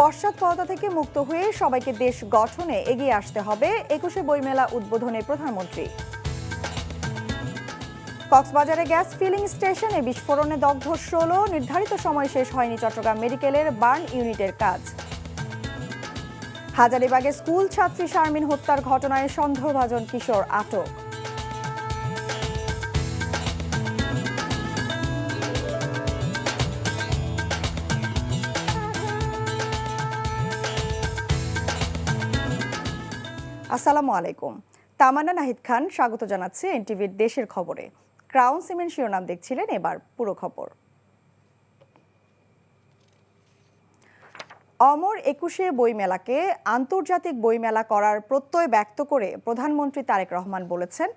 পশ্চাৎপদতা থেকে মুক্ত হয়ে সবাইকে দেশ গঠনে এগিয়ে আসতে হবে, ২১শে বইমেলা উদ্বোধনে প্রধানমন্ত্রী। কক্সবাজারে গ্যাস ফিলিং স্টেশনে বিস্ফোরণে দগ্ধ ১৬, নির্ধারিত সময় শেষ হয়নি চট্টগ্রাম মেডিকেলের বার্ন ইউনিটের কাজ। হাজারীবাগে স্কুল ছাত্রী শারমিন হত্যার ঘটনায় সন্দেহভাজন কিশোর আটক। আসসালামু আলাইকুম। তামান্না নাহিদ খান স্বাগত জানাচ্ছি এনটিভির দেশের খবরে। ক্রাউন সিমেন্ট শিরোনাম দেখছিলেন, এবার পুরো খবর। অমর ২১শে বইমেলাকে আন্তর্জাতিক বইমেলা করার প্রত্যয় ব্যক্ত করে প্রধানমন্ত্রী তারেক রহমান বলেছেন,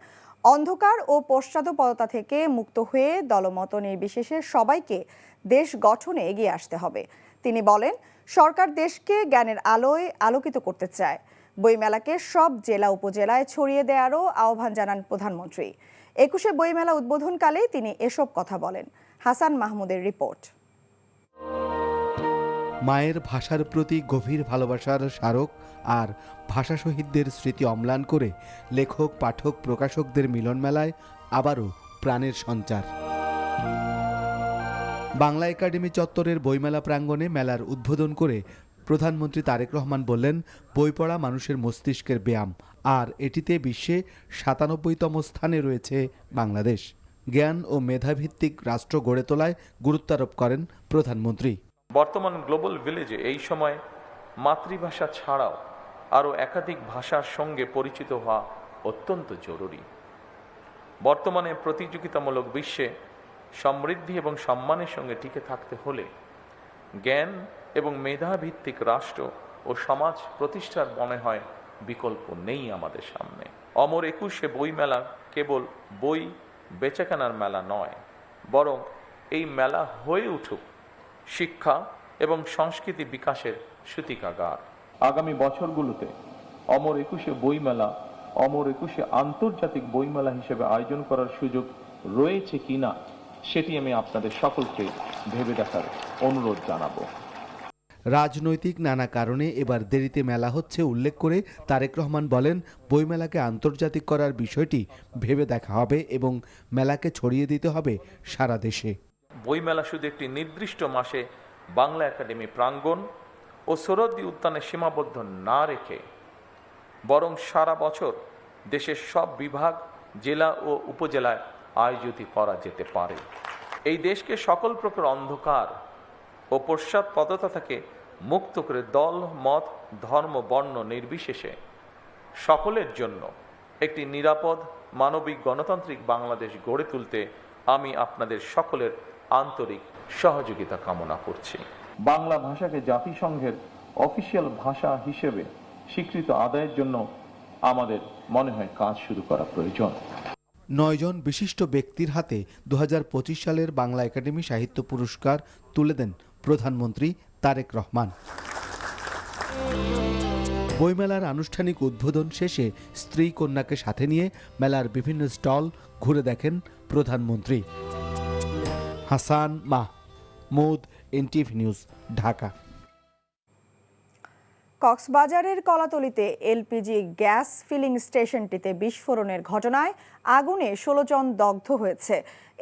অন্ধকার ও পশ্চাৎপদতা থেকে মুক্ত হয়ে দলমত নির্বিশেষে সবাইকে দেশ গঠনে এগিয়ে আসতে হবে। তিনি বলেন, সরকার দেশকে জ্ঞানের আলোয় আলোকিত করতে চায়। বইমেলাকে সব জেলা উপজেলায় ছড়িয়ে দেওয়ারও আহ্বান জানান প্রধানমন্ত্রী। ২১শে বইমেলা উদ্বোধনকালে তিনি এসব কথা বলেন। হাসান মাহমুদের রিপোর্ট। মায়ের ভাষার প্রতি গভীর ভালোবাসার স্মারক আর ভাষা শহীদদের স্মৃতি অম্লান করে লেখক, পাঠক, প্রকাশকদের মিলন মেলায় আবারও প্রাণের সঞ্চার। বাংলা একাডেমি চত্বরের বইমেলা প্রাঙ্গণে মেলার উদ্বোধন করে প্রধানমন্ত্রী তারেক রহমান বললেন, বই পড়া মানুষের মস্তিষ্কের ব্যায়াম, আর এটিতে বিশ্বে ৯৭তম স্থানে রয়েছে বাংলাদেশ। জ্ঞান ও মেধাভিত্তিক রাষ্ট্র গড়ে তোলায় গুরুত্বারোপ করেন প্রধানমন্ত্রী। বর্তমান গ্লোবাল ভিলেজে এই সময় মাতৃভাষা ছাড়াও আরও একাধিক ভাষার সঙ্গে পরিচিত হওয়া অত্যন্ত জরুরি। বর্তমানে প্রতিযোগিতামূলক বিশ্বে সমৃদ্ধি এবং সম্মানের সঙ্গে টিকে থাকতে হলে জ্ঞান এবং মেধাভিত্তিক রাষ্ট্র ও সমাজ প্রতিষ্ঠার মনে হয় বিকল্প নেই আমাদের সামনে। অমর ২১শে বইমেলা কেবল বই বেচাকেনার মেলা নয়, বরং এই মেলা হয়ে উঠুক শিক্ষা এবং সংস্কৃতি বিকাশের সূতিকাগার। আগামী বছরগুলোতে অমর ২১শে বইমেলা অমর ২১শে আন্তর্জাতিক বইমেলা হিসেবে আয়োজন করার সুযোগ রয়েছে কিনা সেটি আমি আপনাদের সকলকে ভেবে দেখার অনুরোধ জানাবো। রাজনৈতিক নানা কারণে এবার দেরিতে মেলা হচ্ছে উল্লেখ করে তারেক রহমান বলেন, বইমেলাকে আন্তর্জাতিক করার বিষয়টি ভেবে দেখা হবে এবং মেলাকে ছড়িয়ে দিতে হবে সারা দেশে। বইমেলা শুধু একটি নির্দিষ্ট মাসে বাংলা একাডেমি প্রাঙ্গণ ও সোহরাওয়ার্দী উদ্যানে সীমাবদ্ধ না রেখে বরং সারা বছর দেশের সব বিভাগ, জেলা ও উপজেলায় আয়োজিত করা যেতে পারে। এই দেশকে সকল প্রকার অন্ধকার ও পশ্চাৎপদতা থেকে মুক্ত করে দল, মত, ধর্ম, বর্ণ নির্বিশেষে সকলের জন্য একটি নিরাপদ, মানবিক, গণতান্ত্রিক বাংলাদেশ গড়ে তুলতে আমি আপনাদের সকলের আন্তরিক সহযোগিতা কামনা করছি। বাংলা ভাষাকে জাতিসংঘের অফিসিয়াল ভাষা হিসেবে স্বীকৃত আদায়ের জন্য আমাদের মনে হয় কাজ শুরু করা প্রয়োজন। ৯ জন বিশিষ্ট ব্যক্তির হাতে ২০২৫ সালের বাংলা একাডেমি সাহিত্য পুরস্কার তুলে দেন প্রধানমন্ত্রী তারেক রহমান। বইমেলার আনুষ্ঠানিক উদ্বোধন শেষে স্ত্রী কন্যাকে সাথে নিয়ে মেলার বিভিন্ন স্টল ঘুরে দেখেন প্রধানমন্ত্রী। Hasan Mahmud, NTV news, Dhaka. কক্সবাজারের কলাতলিতে এলপিজি গ্যাস ফিলিং স্টেশনটিতে বিস্ফোরণের ঘটনায় আগুনে ১৬ জন দগ্ধ হয়েছে।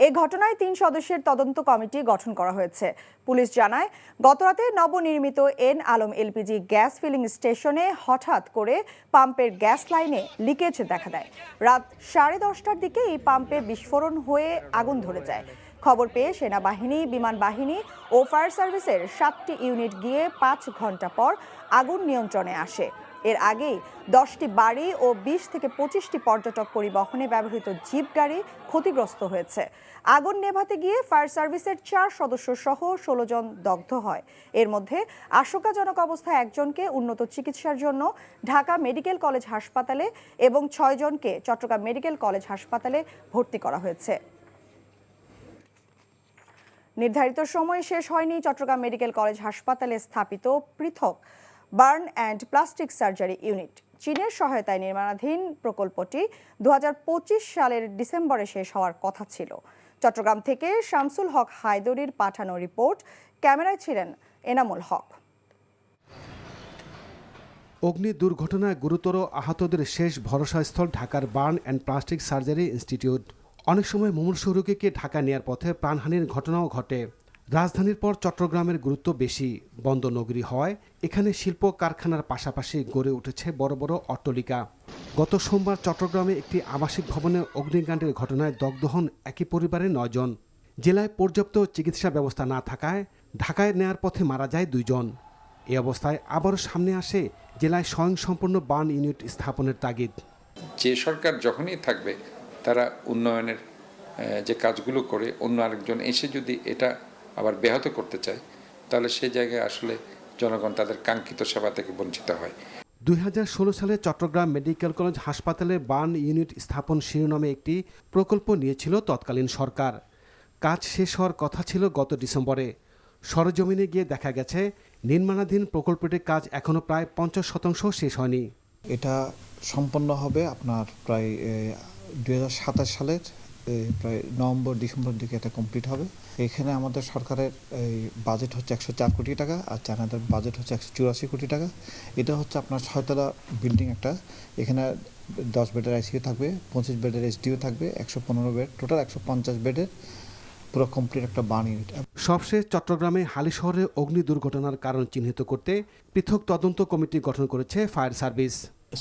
এই ঘটনায় ৩ সদস্যের তদন্ত কমিটি গঠন করা হয়েছে। পুলিশ জানায়, গতরাতে নবনির্মিত N Alam LPG gas filling স্টেশনে হঠাৎ করে পাম্পের গ্যাস লাইনে লিকেজ দেখা দেয়। রাত 10:30টার দিকে এই পাম্পে বিস্ফোরণ হয়ে আগুন ধরে যায়। খবর পেয়ে সেনাবাহিনী, বিমান বাহিনী ও ফায়ার সার্ভিসের 7টি ইউনিট গিয়ে 5 ঘন্টা পর আগুন নিয়ন্ত্রণে আসে। এর আগেই 10টি বাড়ি ও 20 থেকে 25টি পর্যটক পরিবহনে ব্যবহৃত জিপ গাড়ি ক্ষতিগ্রস্ত হয়েছে। আগুন নেভাতে গিয়ে ফায়ার সার্ভিসের 4 সদস্য সহ 16 জন দগ্ধ হয়। এর মধ্যে আশঙ্কাজনক অবস্থায় একজনকে উন্নত চিকিৎসার জন্য ঢাকা মেডিকেল কলেজ হাসপাতালে এবং 6 জনকে চট্টগ্রাম মেডিকেল কলেজ হাসপাতালে ভর্তি করা হয়েছে। নির্ধারিত সময় শেষ হয়নি চট্টগ্রাম মেডিকেল কলেজ হাসপাতালে স্থাপিত পৃথক burn and plastic surgery unit. চীনের সহায়তায় নির্মাণাধীন প্রকল্পটি ২০২৫ সালের ডিসেম্বরে শেষ হওয়ার কথা ছিল। চট্টগ্রাম থেকে শামসুল হক হায়দরির পাঠানো রিপোর্ট, ক্যামেরায় ছিলেন এনামুল হক। অগ্নি দুর্ঘটনায় গুরুতর আহতদের শেষ ভরসাস্থল ঢাকার burn and plastic surgery institute. অনেক সময় মুমূর্ষু রোগীকে ঢাকা নেয়ার পথে প্রাণহানির ঘটনাও ঘটে। রাজধানীর পর চট্টগ্রামের গুরুত্ব বেশি। বন্দরনগরী হওয়ায় এখানে শিল্প কারখানার পাশাপাশি গড়ে উঠেছে বড় বড় অট্টালিকা। গত সোমবার চট্টগ্রামে একটি আবাসিক ভবনে অগ্নিকাণ্ডের ঘটনায় দগ্ধ হন একই পরিবারের 9 জন। জেলায় পর্যাপ্ত চিকিৎসা ব্যবস্থা না থাকায় ঢাকায় নেয়ার পথে মারা যায় 2 জন। এই অবস্থায় আবারও সামনে আসে জেলায় স্বয়ংসম্পূর্ণ বার্ন ইউনিট স্থাপনের তাগিদ। যে সরকার যখনই থাকবে তারা উন্নয়নের যে কাজগুলো করে অন্য আরেকজন এসে যদি এটা আবার ব্যাহত করতে চায় তাহলে সেই জায়গায় আসলে জনগণ তাদের কাঙ্ক্ষিত সেবা থেকে বঞ্চিত হয়। 2016 সালে চট্টগ্রাম মেডিকেল কলেজ হাসপাতালে বার্ন ইউনিট স্থাপন শিরোনামে একটি প্রকল্প নিয়েছিল তৎকালীন সরকার। কাজ শেষ হওয়ার কথা ছিল গত ডিসেম্বরে। সরজমিনে গিয়ে দেখা গেছে নির্মাণাধীন প্রকল্পটির কাজ এখনও প্রায় 50% শেষ হয়নি। এটা সম্পন্ন হবে আপনার প্রায় 2027 সালের প্রায় নভেম্বর ডিসেম্বর দিকে এটা কমপ্লিট হবে। এখানে আমাদের সরকারের বাজেট হচ্ছে 104 কোটি টাকা, আর চায়নাদের বাজেট হচ্ছে 184 কোটি টাকা। এটা হচ্ছে আপনার 6তলা বিল্ডিং একটা। এখানে 10 বেডের আইসিইউ থাকবে, 25 বেডের এসডিও থাকবে, 115 বেড, টোটাল 150 বেডের পুরো কমপ্লিট একটা বার্ন ইউনিট। সবশেষ চট্টগ্রামে হালিশহরে অগ্নি দুর্ঘটনার কারণ চিহ্নিত করতে পৃথক তদন্ত কমিটি গঠন করেছে ফায়ার সার্ভিস।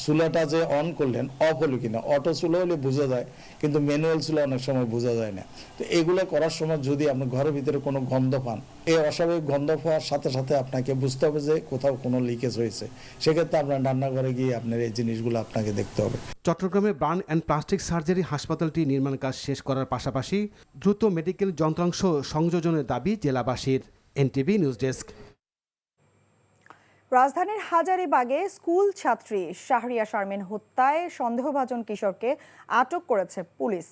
চুলাটা যে অন করলেন অফ হলো কিনা, অটো চুলা হলে বোঝা যায়, কিন্তু ম্যানুয়াল চুলা অনেক সময় বোঝা যায় না। তো এগুলো করার সময় যদি আপনি ঘরের ভিতরে কোনো গন্ধ পান, এই অস্বাভাবিক গন্ধ পাওয়ার সাথে সাথে আপনাকে বুঝতে হবে যে কোথাও কোনো লিকেজ হয়েছে। সেক্ষেত্রে আপনার রান্নাঘরে গিয়ে আপনার এই জিনিসগুলো আপনাকে দেখতে হবে। চট্টগ্রামে বার্ন অ্যান্ড প্লাস্টিক সার্জারি হাসপাতালটি নির্মাণ কাজ শেষ করার পাশাপাশি দ্রুত মেডিকেল যন্ত্রাংশ সংযোজনের দাবি জেলাবাসীর। NTV news desk. রাজধানীর হাজারীবাগে স্কুল ছাত্রী শাহরিয়া শারমিন হত্যায় সন্দেহভাজন কিশোরকে আটক করেছে পুলিশ।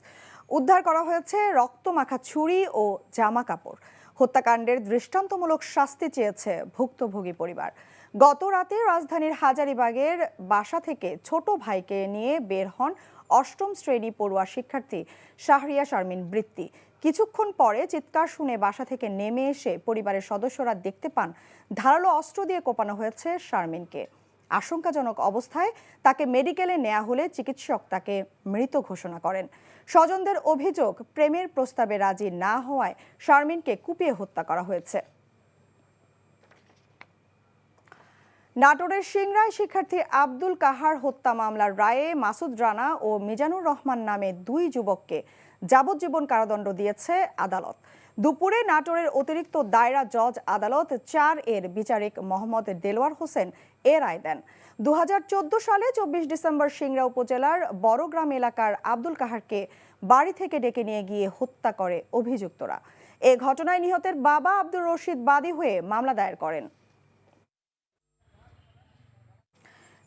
উদ্ধার করা হয়েছে রক্তমাখা ছুরি ও জামা কাপড়। হত্যাকাণ্ডের দৃষ্টান্তমূলক শাস্তি চেয়েছে ভুক্তভোগী পরিবার। গত রাতে রাজধানীর হাজারীবাগের বাসা থেকে ছোট ভাইকে নিয়ে বের হন 8ম শ্রেণী পড়ুয়া শিক্ষার্থী শাহরিয়া শারমিন বৃত্তি। কিছুক্ষণ পরে চিৎকার শুনে বাসা থেকে নেমে এসে পরিবারের সদস্যরা দেখতে পান ধারালো অস্ত্র দিয়ে কোপানো হয়েছে শারমিনকে। আশঙ্কাজনক অবস্থায় তাকে মেডিকেলে নেওয়া হলে চিকিৎসক তাকে মৃত ঘোষণা করেন। স্বজনদের অভিযোগ, প্রেমের প্রস্তাবে রাজি না হওয়ায় শারমিনকে কুপিয়ে হত্যা করা হয়েছে। নাটোরের সিংড়ায় শিক্ষার্থী আব্দুল কাহার হত্যা মামলার রায়ে মাসুদ রানা ও মিজানুর রহমান নামে 2 যুবককে যাবজ্জীবন কারাদণ্ড দিয়েছে আদালত। দুপুরে নাটোরের অতিরিক্ত দায়রা জজ আদালত 4 এর বিচারিক মোহাম্মদ দেলোয়ার হোসেন এ রায় দেন। 2014 সালে 24 ডিসেম্বর সিংড়া উপজেলার বড়গ্রাম এলাকার আব্দুল কাহারকে বাড়ি থেকে ডেকে নিয়ে গিয়ে হত্যা করে অভিযুক্তরা। এ ঘটনায় নিহতের বাবা আব্দুর রশিদ বাদী হয়ে মামলা দায়ের করেন।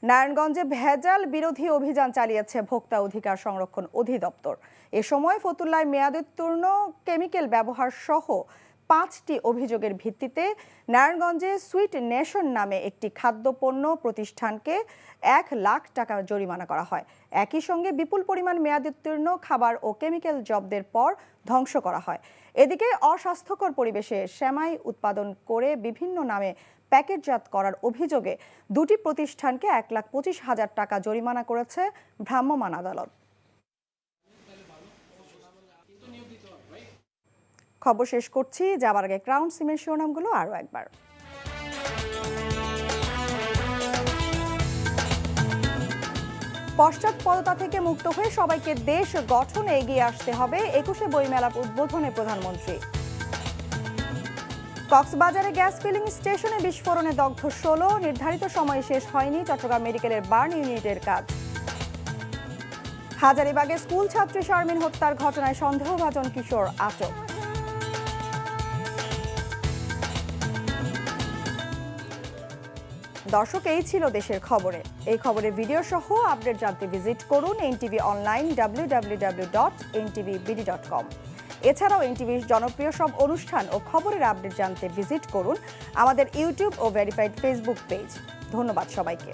নারায়ণগঞ্জে ভেজাল বিরোধী অভিযান চালিয়েছে ভোক্তা অধিকার সংরক্ষণ অধিদপ্তর। এ সময় ফতুল্লায় মেয়াদোত্তীর্ণ কেমিক্যাল ব্যবহার সহ 5টি অভিযোগের ভিত্তিতে নারায়ণগঞ্জে সুইট নেশন নামে একটি খাদ্যপণ্য প্রতিষ্ঠানকে 1 লাখ টাকা জরিমানা করা হয়। একই সঙ্গে বিপুল পরিমাণ মেয়াদোত্তীর্ণ খাবার ও কেমিক্যাল জব্দের পর ধ্বংস করা হয়। এদিকে অস্বাস্থ্যকর পরিবেশে সেমাই উৎপাদন করে বিভিন্ন নামে প্যাকেটজাত করার অভিযোগে 2টি প্রতিষ্ঠানকে 1,25,000 টাকা জরিমানা করেছে ভ্রাম্যমাণ আদালত। খবর শেষ করছি, যাবার আগে ক্রাউন সিমের শিরোনামগুলো আরও একবার। পশ্চাৎপদতা থেকে মুক্ত হয়ে সবাইকে দেশ গঠনে এগিয়ে আসতে হবে, 21শে বইমেলার উদ্বোধনে প্রধানমন্ত্রী। কক্সবাজারে গ্যাস ফিলিং স্টেশনে বিস্ফোরণে দগ্ধ 16, নির্ধারিত সময়ে শেষ হয়নি চট্টগ্রাম মেডিকেলের বার্ন ইউনিটের কাজ। হাজারীবাগে স্কুল ছাত্রী শারমিন হত্যার ঘটনায় সন্দেহভাজন কিশোর আটক। দর্শক, এই ছিল দেশের খবরে। এই খবরের ভিডিও সহ আপডেট জানতে ভিজিট করুন এনটিভি অনলাইন www.ntvbd.com। এছাড়াও এনটিভির জনপ্রিয় সব অনুষ্ঠান ও খবরের আপডেট জানতে ভিজিট করুন আমাদের ইউটিউব ও ভেরিফাইড ফেসবুক পেজ। ধন্যবাদ সবাইকে।